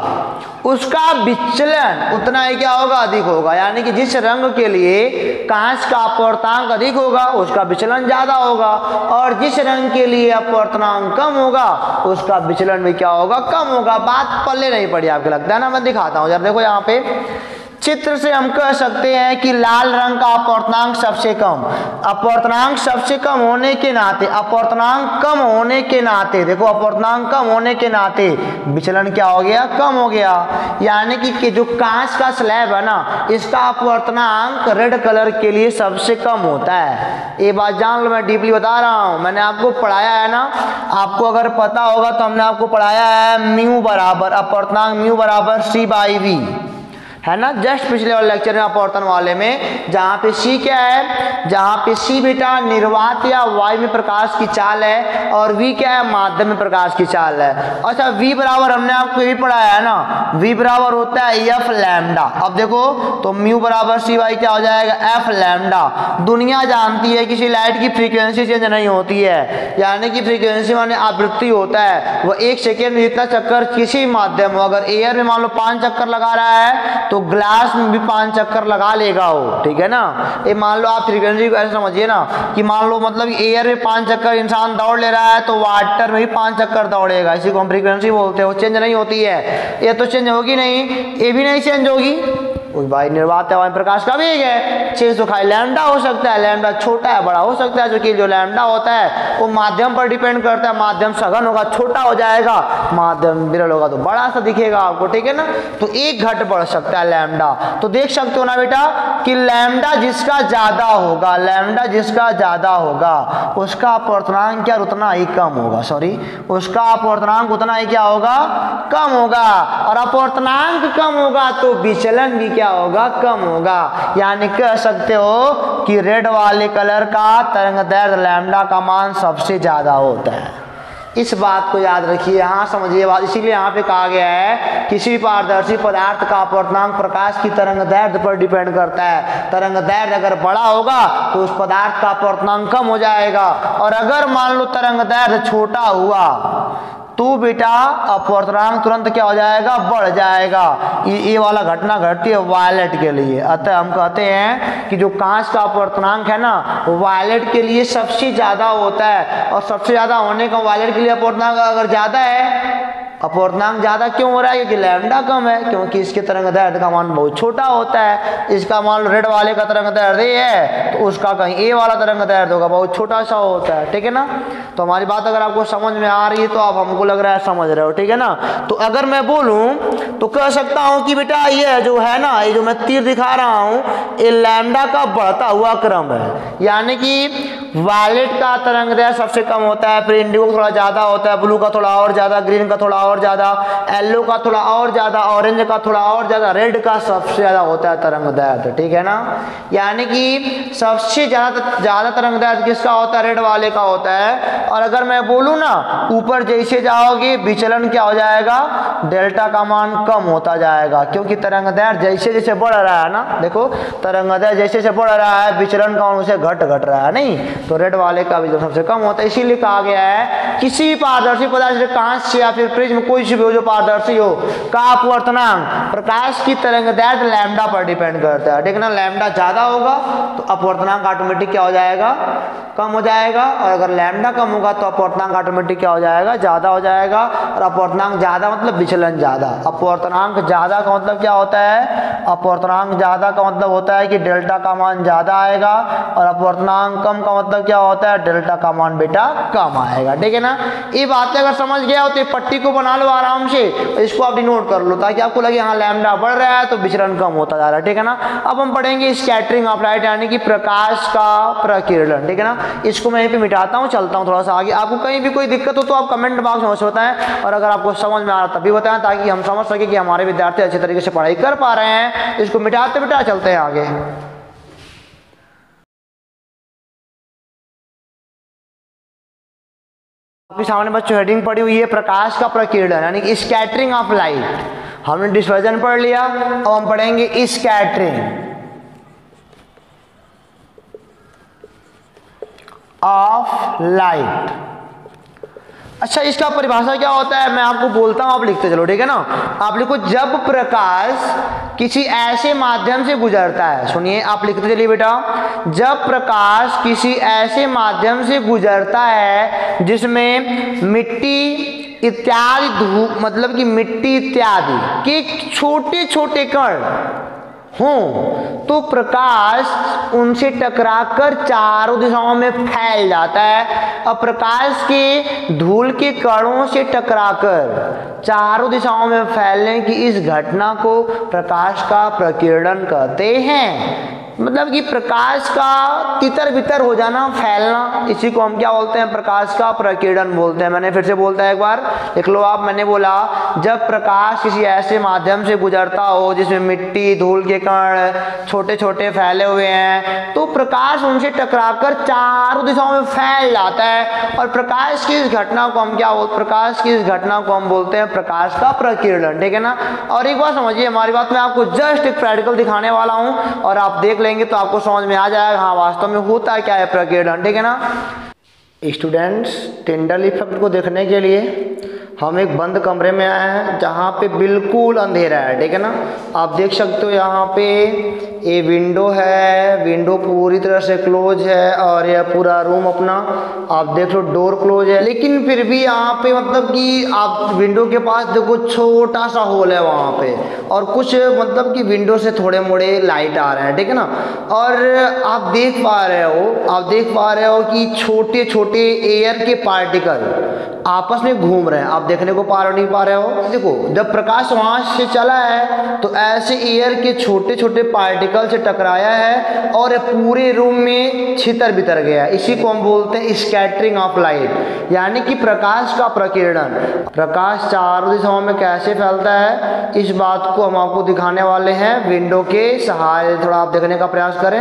उसका विचलन उतना ही क्या होगा, अधिक होगा। यानी कि जिस रंग के लिए कांच का अपवर्तनांक अधिक होगा उसका विचलन ज्यादा होगा, और जिस रंग के लिए अपवर्तनांक कम होगा उसका विचलन भी क्या होगा, कम होगा। बात पल्ले नहीं पड़ी आपको लगता है ना। मैं दिखाता हूं जरा, देखो यहाँ पे चित्र से हम कह सकते हैं कि लाल रंग का अपवर्तनांक सबसे कम, अपवर्तनांक सबसे कम होने के नाते, अपवर्तनांक कम होने के नाते, देखो अपवर्तनांक कम होने के नाते विचलन क्या हो गया, कम हो गया। यानी कि जो कांच का स्लैब है ना, इसका अपवर्तनांक रेड कलर के लिए सबसे कम होता है। ये बात जान लो, मैं डीपली बता रहा हूँ, मैंने आपको पढ़ाया है ना। आपको अगर पता होगा तो हमने आपको पढ़ाया है म्यू बराबर अपवर्तनांक म्यू बराबर C/V, है ना, जस्ट पिछले वाले लेक्चर में अपवर्तन वाले में, जहाँ पे C क्या है, जहाँ पे C बेटा निर्वात या वायु में प्रकाश की चाल है, और V क्या है, माध्यम में प्रकाश की चाल है। अच्छा V बराबर हमने आपको ये पढ़ाया है ना, V बराबर होता है F लैम्डा। अब देखो तो म्यू बराबर C/V क्या हो जाएगा, F लैम्डा। दुनिया जानती है किसी लाइट की फ्रीक्वेंसी चेंज नहीं होती है, यानी कि फ्रीक्वेंसी माने आवृत्ति होता है, वो 1 सेकेंड में जितना चक्कर किसी माध्यम हो, अगर एयर में मान लो 5 चक्कर लगा रहा है तो ग्लास में भी 5 चक्कर लगा लेगा वो, ठीक है ना। ये मान लो आप फ्रीक्वेंसी को ऐसे समझिए ना कि मान लो मतलब एयर में 5 चक्कर इंसान दौड़ ले रहा है तो वाटर में भी 5 चक्कर दौड़ेगा, इसी को हम फ्रीक्वेंसी बोलते हैं। वो चेंज नहीं होती है, ये तो चेंज होगी नहीं, ये भी नहीं चेंज होगी। भाई निर्वात वायु प्रकाश का वेग है, चेंज तो खाली लैम्डा हो सकता है, लैम्डा छोटा है बड़ा हो सकता है, जो कि जो लैम्डा होता है वो माध्यम पर डिपेंड करता है। माध्यम सघन होगा छोटा हो जाएगा, माध्यम विरल होगा तो बड़ा सा दिखेगा आपको, ठीक है ना। तो एक घट बढ़ सकता है लैम्डा। तो देख सकते हो ना बेटा कि लैम्डा जिसका ज्यादा होगा, लैम्डा जिसका ज्यादा होगा उसका अपवर्तनांक क्या उतना ही कम होगा, सॉरी उसका अपवर्तनांक उतना ही क्या होगा, कम होगा। और अपवर्तनांक कम होगा तो विचलन भी क्या होगा, कम होगा। यानी कह सकते हो कि रेड वाले कलर का तरंगदैर्घ्य लैम्डा का मान सबसे ज्यादा होता है। इस बात को याद रखिए, यहाँ समझिए बात। इसीलिए यहाँ पे कहा गया है किसी भी पारदर्शी पदार्थ का अपवर्तनांक प्रकाश की तरंगदैर्घ्य पर डिपेंड करता है। तरंगदैर्घ्य अगर बड़ा होगा तो उस पदार्थ का अपवर्तनांक कम हो जाएगा, और अगर मान लो तरंगदैर्घ्य छोटा हुआ तो बेटा अपवर्तनांक तुरंत क्या हो जाएगा, बढ़ जाएगा। ये वाला घटना घटती है वायलेट के लिए। अतः हम कहते हैं कि जो कांच का अपवर्तनांक है ना वायलेट के लिए सबसे ज्यादा होता है, और सबसे ज्यादा होने का वायलेट के लिए अपवर्तनांक अगर ज्यादा है, अपवर्तनांक ज्यादा क्यों हो रहा है, क्योंकि लैम्डा कम है, क्योंकि इसके तरंगदैर्घ्य का मान बहुत छोटा होता है। इसका मान लो रेड वाले का तरंगदैर्घ्य है तो उसका कहीं ए वाला तरंगदैर्घ्य होगा बहुत छोटा सा होता है, ठीक है ना। तो हमारी बात अगर आपको समझ में आ रही है तो आप हमको लग रहा है समझ रहे हो, ठीक है ना। तो अगर मैं बोलूं तो कह सकता हूं कि बेटा ये जो है ना, ये जो मैं तीर दिखा रहा हूं ये लैम्डा का बढ़ता हुआ क्रम है। यानी कि वायलेट का तरंगदैर्घ्य सबसे कम होता है, फिर इंडिगो थोड़ा ज्यादा होता है, ब्लू का थोड़ा और ज्यादा, ग्रीन का थोड़ा और ज्यादा, येलो का थोड़ा और ज्यादा, ऑरेंज का थोड़ा और ज्यादा, रेड का सबसे ज्यादा होता है तरंगदैर्घ्य, ठीक है ना। यानी कि सबसे ज्यादा तरंगदैर्घ्य किसका होता है, रेड वाले का होता है। और अगर मैं बोलूं ना ऊपर जैसे जाओगे विचलन क्या हो जाएगा, डेल्टा का मान कम होता जाएगा, क्योंकि तरंगदैर्घ्य जैसे जैसे बढ़ रहा है ना, देखो तरंगदैर्घ्य जैसे जैसे बढ़ रहा है विचलन का मान उसे घट रहा है, नहीं तो रेड वाले का विचलन सबसे कम होता है। इसीलिए कहा गया है किसी भी पारदर्शी पदार्थ कांच से या फिर प्रिज्म कोई सी भी हो जो पारदर्शी हो का अपवर्तनांक प्रकाश की तरंगदैर्घ्य लैम्डा पर डिपेंड करता है, ठीक है ना। लैम्डा ज्यादा होगा तो अपवर्तनांक ऑटोमेटिक क्या हो जाएगा, कम हो जाएगा, और अगर लैम्डा कम होगा तो अपवर्तनांक ऑटोमेटिक क्या हो जाएगा, ज्यादा हो जाएगा। और अपवर्तनांक ज्यादा मतलब विचलन ज्यादा। अपवर्तनांक ज्यादा का मतलब क्या होता है, अपवर्तनांक ज्यादा का मतलब होता है कि डेल्टा का मान ज्यादा आएगा, और अपवर्तनांक कम का मतलब क्या होता है, डेल्टा का मान बेटा कम आएगा, ठीक है ना। ये बातें अगर समझ गया हो तो पट्टी को बना लो आराम से, इसको आप डिनोट कर लो ताकि आपको लगे हाँ लैम्डा बढ़ रहा है तो विचलन कम होता जा रहा है, ठीक है ना। अब हम पढ़ेंगे स्कैटरिंग ऑफ लाइट यानी कि प्रकाश का प्रकीर्णन, ठीक है ना। इसको मैं यहीं पे मिटाता हूँ, चलता हूँ थोड़ा सा आगे। आपको कहीं भी कोई दिक्कत हो तो आप कमेंट बॉक्स में बताएं, और अगर आपको समझ में आ रहा तभी बताएं ताकि हम समझ सके कि हमारे विद्यार्थी अच्छे तरीके से पढ़ाई कर पा रहे हैं। इसको मिटाते मिटा चलते हैं आगे। आपके सामने बच्चों हेडिंग पड़ी हुई है प्रकाश का प्रकीर्णन यानी कि स्कैटरिंग ऑफ लाइट। हमने डिस्पर्जन पढ़ लिया, अब हम पढ़ेंगे स्कैटरिंग ऑफ लाइट। अच्छा, इसका परिभाषा क्या होता है मैं आपको बोलता हूँ, आप लिखते चलो, ठीक है ना। आप लिखो, जब प्रकाश किसी ऐसे माध्यम से गुजरता है, सुनिए आप लिखते चलिए बेटा, जब प्रकाश किसी ऐसे माध्यम से गुजरता है जिसमें मिट्टी इत्यादि मतलब कि मिट्टी इत्यादि के छोटे छोटे कण हों, तो प्रकाश उनसे टकराकर चारों दिशाओं में फैल जाता है। और प्रकाश के धूल के कणों से टकराकर चारों दिशाओं में फैलने की इस घटना को प्रकाश का प्रकीर्णन कहते हैं। मतलब कि प्रकाश का तितर बितर हो जाना, फैलना, इसी को हम क्या बोलते हैं, प्रकाश का प्रकीर्णन बोलते हैं। मैंने फिर से बोलता है एक बार, लिख लो आप। मैंने बोला, जब प्रकाश किसी ऐसे माध्यम से गुजरता हो जिसमें मिट्टी धूल के कण छोटे छोटे फैले हुए हैं, तो प्रकाश उनसे टकराकर चारों दिशाओं में फैल जाता है। और प्रकाश की इस घटना को हम क्या बोलते हैं, प्रकाश की इस घटना को हम बोलते हैं प्रकाश का प्रकीर्णन, ठीक है ना। और एक बात समझिए हमारी बात, मैं आपको जस्ट एक प्रैक्टिकल दिखाने वाला हूं और आप देख लेंगे तो आपको समझ में आ जाएगा हाँ वास्तव में होता क्या है प्रकीर्णन, ठीक है ना। स्टूडेंट्स, टिंडल इफेक्ट को देखने के लिए हम एक बंद कमरे में आए हैं जहाँ पे बिल्कुल अंधेरा है, ठीक है ना। आप देख सकते हो यहाँ पे ये विंडो है, विंडो पूरी तरह से क्लोज है और यह पूरा रूम अपना आप देख लो डोर क्लोज है, लेकिन फिर भी यहाँ पे मतलब कि आप विंडो के पास देखो छोटा सा होल है वहाँ पे, और कुछ मतलब कि विंडो से थोड़े मोड़े लाइट आ रहे हैं, ठीक है ना। और आप देख पा रहे हो कि छोटे छोटे एयर के पार्टिकल आपस में घूम रहे हैं। आप देखने को पा रहे हो नहीं पा रहे हो, देखो जब प्रकाश वहां से चला है तो ऐसे एयर के छोटे छोटे पार्टिकल से टकराया है और पूरे रूम में छितर बितर गया। इसी को हम बोलते हैं स्कैटरिंग ऑफ लाइट, यानी कि प्रकाश का प्रकीर्णन। प्रकाश चारों दिशाओं में कैसे फैलता है इस बात को हम आपको दिखाने वाले हैं विंडो के सहारे। थोड़ा आप देखने का प्रयास करें।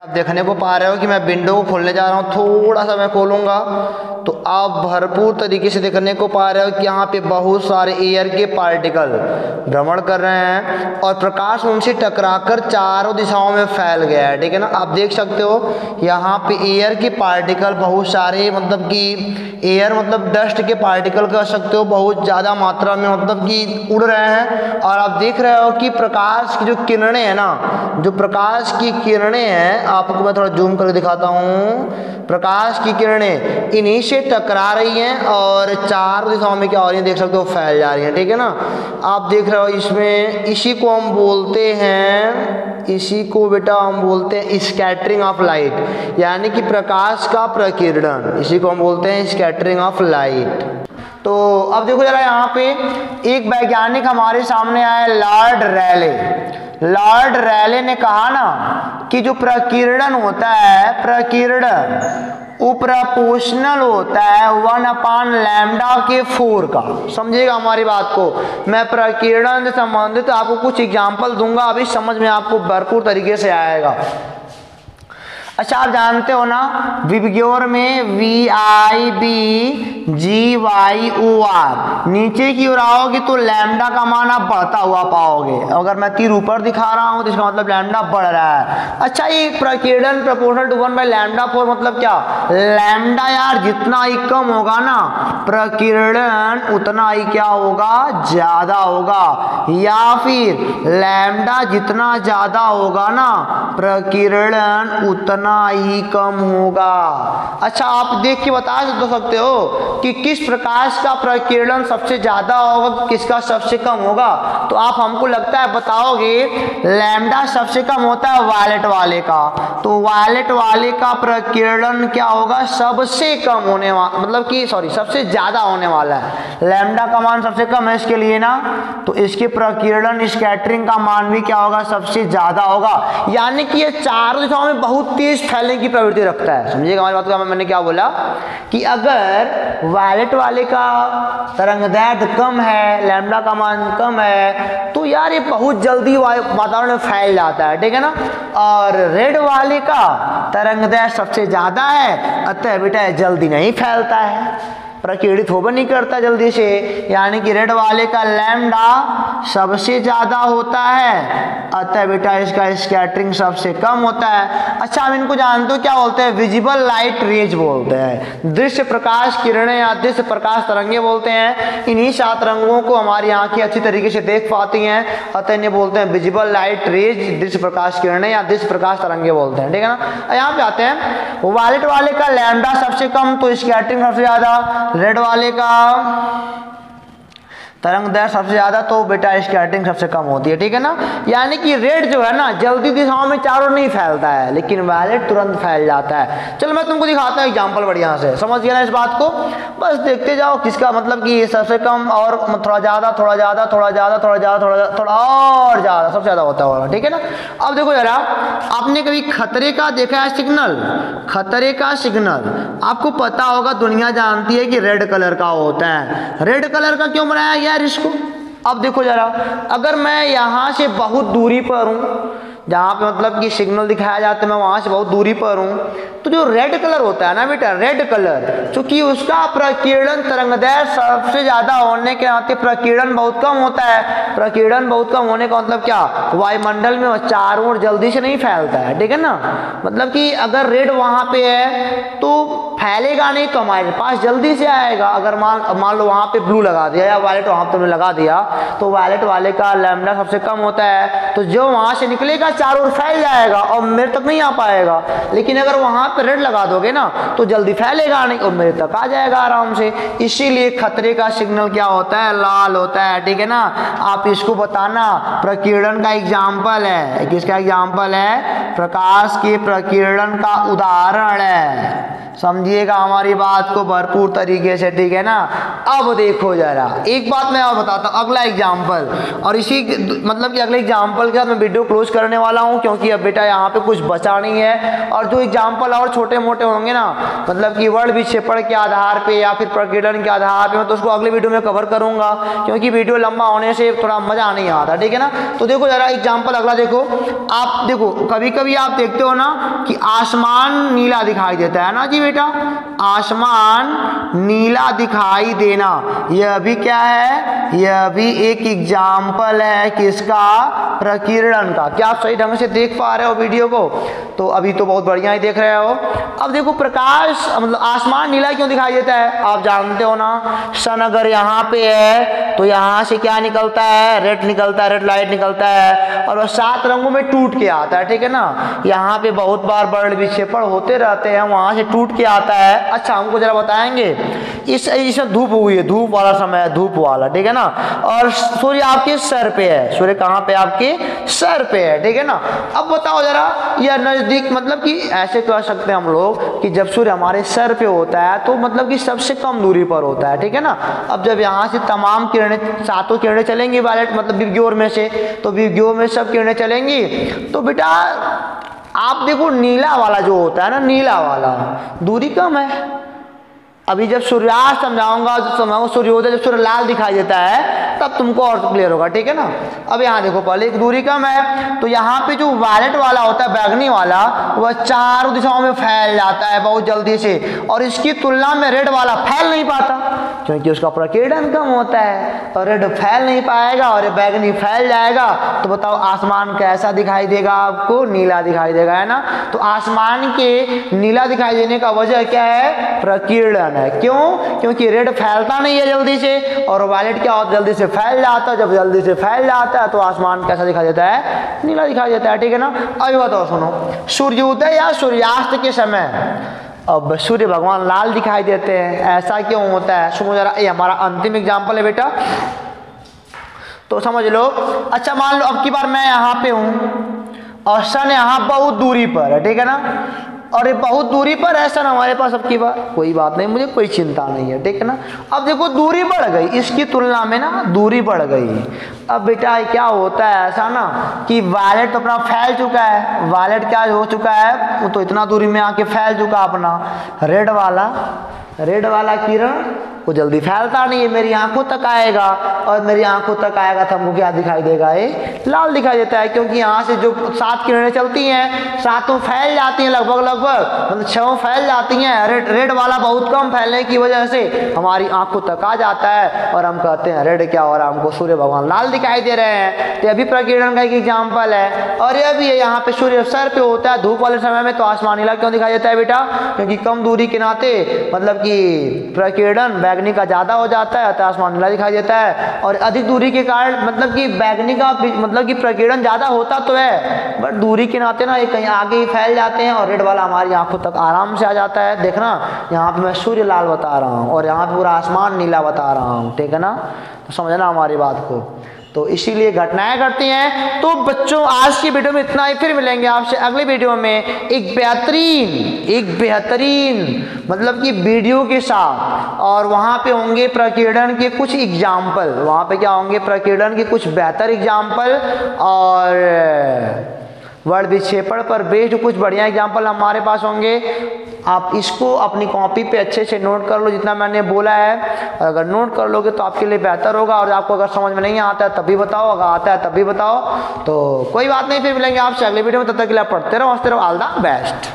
आप देखने को पा रहे हो कि मैं विंडो को खोलने जा रहा हूँ, थोड़ा सा मैं खोलूंगा तो आप भरपूर तरीके से देखने को पा रहे हो कि यहाँ पे बहुत सारे एयर के पार्टिकल भ्रमण कर रहे हैं और प्रकाश उनसे टकराकर चारों दिशाओं में फैल गया है, ठीक है ना। आप देख सकते हो यहाँ पे एयर के पार्टिकल बहुत सारे, मतलब कि एयर मतलब डस्ट के पार्टिकल कह सकते हो, बहुत ज़्यादा मात्रा में मतलब कि उड़ रहे हैं। और आप देख रहे हो कि प्रकाश की जो किरणें हैं ना, जो प्रकाश की किरणें हैं, आपको मैं थोड़ा जूम करके दिखाता हूँ। प्रकाश की किरणें इन्हीं से टकरा रही हैं और चार दिशाओं में क्या हो रही है देख सकते हो, फैल जा रही हैं, ठीक है ना। आप देख रहे हो इसमें, इसी को हम बोलते हैं, इसी को बेटा हम बोलते हैं स्कैटरिंग ऑफ लाइट, यानी कि प्रकाश का प्रकीर्णन। इसी को हम बोलते हैं स्कैटरिंग ऑफ लाइट। तो अब देखो जरा, यहाँ पे एक वैज्ञानिक हमारे सामने आया, लॉर्ड रैले। लॉर्ड रैले ने कहा ना कि जो प्रकीर्णन होता है, प्रकीर्णन वो प्रोपोर्शनल होता है 1/λ/4 का। समझिएगा हमारी बात को, मैं प्रकीर्णन से संबंधित आपको कुछ एग्जाम्पल दूंगा, अभी समझ में आपको भरपूर तरीके से आएगा। अच्छा, आप जानते हो ना विबग्योर में VIBGYOR नीचे की ओर आओगे तो लैम्डा का मान आप बढ़ता हुआ पाओगे। अगर मैं तीर ऊपर दिखा रहा हूं तो इसका मतलब लैम्डा बढ़ रहा है। अच्छा, ये प्रकीर्णन प्रोपोर्शनल टू 1/λ/4 मतलब क्या, लैम्डा यार जितना ही कम होगा ना प्रकीर्णन उतना ही क्या होगा, ज्यादा होगा, या फिर लैम्डा जितना ज्यादा होगा ना प्रकीर्णन उतना ही कम होगा। अच्छा, आप देख के बता सकते हो कि किस प्रकाश का प्रकीर्णन सबसे ज्यादा होगा, किसका सबसे कम होगा। तो आप हमको लगता है बताओगे लैम्डा सबसे कम होता है वायलेट वाले का, तो वायलेट वाले का प्रकीर्णन क्या होगा, सबसे कम होने वाला, मतलब कि सॉरी सबसे ज्यादा होने वाला है। लैम्डा का मान सबसे कम है इसके लिए ना, तो इसके प्रकीर्णन स्कैटरिंग का मान भी क्या होगा, सबसे ज्यादा होगा। यानी कि ये चारों दिशाओं में बहुत तेज फैलने की प्रवृत्ति रखता है। समझिएगा हमारी बात को। मैंने क्या बोला कि अगर वायलेट वाले का तरंगदैर्घ्य कम है, लैम्डा का मान कम है, तो यार ये बहुत जल्दी वातावरण में फैल जाता है, ठीक है ना। और रेड वाले का तरंगदैर्घ्य सबसे ज्यादा है, अतः बेटा जल्दी नहीं फैलता है। प्रकीर्णित हो भी नहीं करता जल्दी से, यानी कि रेड वाले का लैम्डा सबसे ज़्यादा होता है, अतः बेटा इसका स्कैटरिंग सबसे कम होता है। अच्छा, हम इनको जानते हो क्या बोलते हैं? विजिबल लाइट रेज बोलते हैं, दृश्य प्रकाश किरणें या दृश्य प्रकाश तरंगे बोलते हैं। इन्हीं 7 रंगों को हमारी आंखें अच्छी तरीके से देख पाती हैं, अतः इन्हें बोलते हैं विजिबल लाइट रेज, दृश्य प्रकाश किरणें या दृश्य प्रकाश तरंगे बोलते हैं, ठीक है ना। यहाँ पे आते हैं, वायलेट वाले का लैम्डा सबसे कम तो स्कैटरिंग सबसे ज़्यादा, रेड वाले का तरंग दैर्घ्य सबसे ज़्यादा तो बेटा स्कैटरिंग सबसे कम होती है, ठीक है ना। यानी कि रेड जो है ना जल्दी दिशाओं में चारों नहीं फैलता है, लेकिन वायलेट तुरंत फैल जाता है। चलो मैं तुमको दिखाता हूँ एग्जांपल बढ़िया से, समझ गया ना इस बात को। बस देखते जाओ किसका मतलब कि सबसे कम और थोड़ा ज़्यादा, थोड़ा ज़्यादा, थोड़ा ज़्यादा, थोड़ा ज़्यादा, थोड़ा और ज़्यादा, सबसे ज़्यादा होता होगा, ठीक है ना। अब देखो जरा, आपने कभी खतरे का देखा है सिग्नल? खतरे का सिग्नल आपको पता होगा, दुनिया जानती है कि रेड कलर का होता है। रेड कलर का क्यों बनाया यार इसको? अब देखो जरा, अगर मैं यहाँ से बहुत दूरी पर हूँ, जहाँ पे मतलब कि सिग्नल दिखाया जाता है, मैं वहाँ से बहुत दूरी पर हूँ, तो जो रेड कलर होता है ना बेटा, रेड कलर, चूंकि उसका प्रकीर्णन तरंगदैर्घ्य सबसे ज़्यादा होने के नाते प्रकीर्णन बहुत कम होता है। प्रकीर्णन बहुत कम होने का मतलब क्या? वायुमंडल में चारों ओर जल्दी से नहीं फैलता है, ठीक है ना। मतलब कि अगर रेड वहाँ पे है तो फैलेगा नहीं, तो हमारे पास जल्दी से आएगा। अगर मान लो वहाँ पे ब्लू लगा दिया या वायलेट वहाँ पे तुमने लगा दिया, तो वायलेट वाले का लैम्डा सबसे कम होता है, तो जो वहाँ से निकलेगा चारों ओर फैल जाएगा और मेरे तक नहीं आ पाएगा। लेकिन अगर वहाँ पे रेड लगा दोगे ना तो जल्दी फैलेगा नहीं और मेरे तक आ जाएगा आराम से। इसीलिए खतरे का सिग्नल क्या होता है? लाल होता है, ठीक है ना। आप इसको बताना प्रकीर्णन का एग्जाम्पल है। किसका एग्जाम्पल है? प्रकाश के प्रकीर्णन का उदाहरण है। समझिएगा हमारी बात को भरपूर तरीके से, ठीक है ना। अब देखो जरा, एक बात मैं और बताता हूँ, अगला एग्जाम्पल, और इसी मतलब कि अगले एग्जाम्पल के साथ मैं वीडियो क्लोज करने वाला हूँ, क्योंकि अब बेटा यहाँ पे कुछ बचा नहीं है। और जो एग्जाम्पल और छोटे मोटे होंगे ना, मतलब कि वर्ण विक्षेपण के आधार पे या फिर प्रकीर्णन के आधार पे, मैं तो उसको अगले वीडियो में कवर करूंगा, क्योंकि वीडियो लंबा होने से थोड़ा मजा नहीं आता, ठीक है ना। तो देखो जरा एग्जाम्पल अगला देखो। आप देखो, कभी कभी आप देखते हो ना कि आसमान नीला दिखाई देता है ना जी बेटा, आसमान नीला दिखाई देना, यह भी क्या है? यह भी एक एग्जाम्पल है किसका? प्रकीर्णन का। क्या आप सही ढंग से देख पा रहे हो वीडियो को? तो अभी तो बहुत बढ़िया ही देख रहे हो। अब देखो, प्रकाश मतलब आसमान नीला क्यों दिखाई देता है? आप जानते हो ना, सन अगर यहाँ पे है तो यहाँ से क्या निकलता है? रेड निकलता है, रेड लाइट निकलता है, और वह 7 रंगों में टूट के आता है, ठीक है ना। यहाँ पे बहुत बार वर्ण विक्षेपण होते रहते हैं, वहां से टूट के आता है। अच्छा, हमको जरा बताएंगे, इसमें धूप हुई है, धूप वाला समय है, धूप वाला, ठीक है ना। और सूर्य आपके सर पे है, सूर्य कहाँ पे? आपके सर पे है, ठीक है ना। अब बताओ जरा, यह नजदीक, मतलब कि ऐसे कह सकते हैं हम लोग कि जब सूर्य हमारे सर पे होता है तो मतलब कि सबसे कम दूरी पर होता है, ठीक है ना। अब जब यहाँ से तमाम किरणें, 7 किरणें चलेंगी वायलेट मतलब विबग्योर में से, तो विबग्योर में सब किरणें चलेंगी, तो बेटा आप देखो नीला वाला जो होता है ना, नीला वाला दूरी कम है। अभी जब सूर्यास्त समझाऊंगा, सूर्योदय, जब सूर्य लाल दिखाई देता है तब तुमको और क्लियर होगा, ठीक है ना। अब यहाँ देखो, पहले एक दूरी कम है, तो यहाँ पे जो वायलेट वाला होता है, बैगनी वाला, वह चारों दिशाओं में फैल जाता है बहुत जल्दी से, और इसकी तुलना में रेड वाला फैल नहीं पाता, क्योंकि उसका प्रकीर्णन कम होता है। और रेड फैल नहीं पाएगा और बैगनी फैल जाएगा, तो बताओ आसमान कैसा दिखाई देगा आपको? नीला दिखाई देगा, है ना। तो आसमान के नीला दिखाई देने का वजह क्या है? प्रकीर्णन है। क्यों? क्योंकि रेड फैलता नहीं है जल्दी से, और वायलेट क्या होता है? जल्दी से फैल जाता है। जब जल्दी से फैल जाता है तो आसमान कैसा दिखाई देता है? नीला दिखाई देता है, ठीक है ना। अभी बताओ, सुनो, सूर्योदय या सूर्यास्त के समय अब सूर्य भगवान लाल दिखाई देते हैं, ऐसा क्यों होता है? सुनो जरा, ये हमारा अंतिम एग्जाम्पल है बेटा, तो समझ लो। अच्छा, मान लो अब की बार मैं यहाँ पे हूँ और सन यहाँ बहुत दूरी पर है, ठीक है ना। और ये बहुत दूरी पर है सन हमारे पास, अब की बार कोई बात नहीं, मुझे कोई चिंता नहीं है, ठीक है ना। अब देखो दूरी बढ़ गई, इसकी तुलना में ना दूरी बढ़ गई। अब बेटा क्या होता है ऐसा ना कि वायलेट तो अपना फैल चुका है, वायलेट क्या हो चुका है? वो तो इतना दूरी में आके फैल चुका अपना। रेड वाला किरण वो जल्दी फैलता नहीं है, मेरी आंखों तक आएगा, और मेरी आंखों तक आएगा तो हमको क्या दिखाई देगा, ये लाल दिखाई देता है, क्योंकि यहाँ से जो 7 किरणें चलती हैं 7 फैल जाती हैं लगभग मतलब 6 फैल जाती हैं। रेड वाला बहुत कम फैलने की वजह से हमारी आंखों तक आ जाता है और हम कहते हैं रेड क्या हो रहा है, हमको सूर्य भगवान लाल दिखाई दे रहे हैं। तो ये भी प्रकीर्णन का एक एग्जाम्पल है। और यह भी है, यहाँ पे सूर्य सर पे होता है धूप वाले समय में तो आसमान नीला क्यों दिखाई देता है बेटा, क्योंकि कम दूरी के नाते मतलब कि प्रकीर्णन बैगनी का ज़्यादा हो जाता है तो आसमान नीला दिखाई देता है। और अधिक दूरी के कारण मतलब कि बैगनी का मतलब कि प्रकीर्णन ज़्यादा होता तो है, बट दूरी के नाते ना ये कहीं आगे ही फैल जाते हैं और रेड वाला हमारी आंखों तक आराम से आ जाता है। देखना यहाँ पे मैं सूर्य लाल बता रहा हूँ और यहाँ पे पूरा आसमान नीला बता रहा हूँ, ठीक है ना, तो समझना हमारी बात को। तो इसीलिए घटनाएं घटती हैं। तो बच्चों आज की वीडियो में इतना ही, फिर मिलेंगे आपसे अगली वीडियो में एक बेहतरीन मतलब कि वीडियो के साथ, और वहाँ पे होंगे प्रकीर्णन के कुछ एग्जाम्पल, वहाँ पे क्या होंगे प्रकीर्णन के कुछ बेहतर एग्जाम्पल और वर्ण विक्षेपण पर बेस्ड कुछ बढ़िया एग्जाम्पल हमारे पास होंगे। आप इसको अपनी कॉपी पे अच्छे से नोट कर लो जितना मैंने बोला है, और अगर नोट कर लोगे तो आपके लिए बेहतर होगा। और आपको अगर समझ में नहीं आता है तब भी बताओ, अगर आता है तब भी बताओ, तो कोई बात नहीं, फिर मिलेंगे आपसे अगले वीडियो में। तब तक के लिए पढ़ते रहो, हंसते रहो, ऑल द बेस्ट।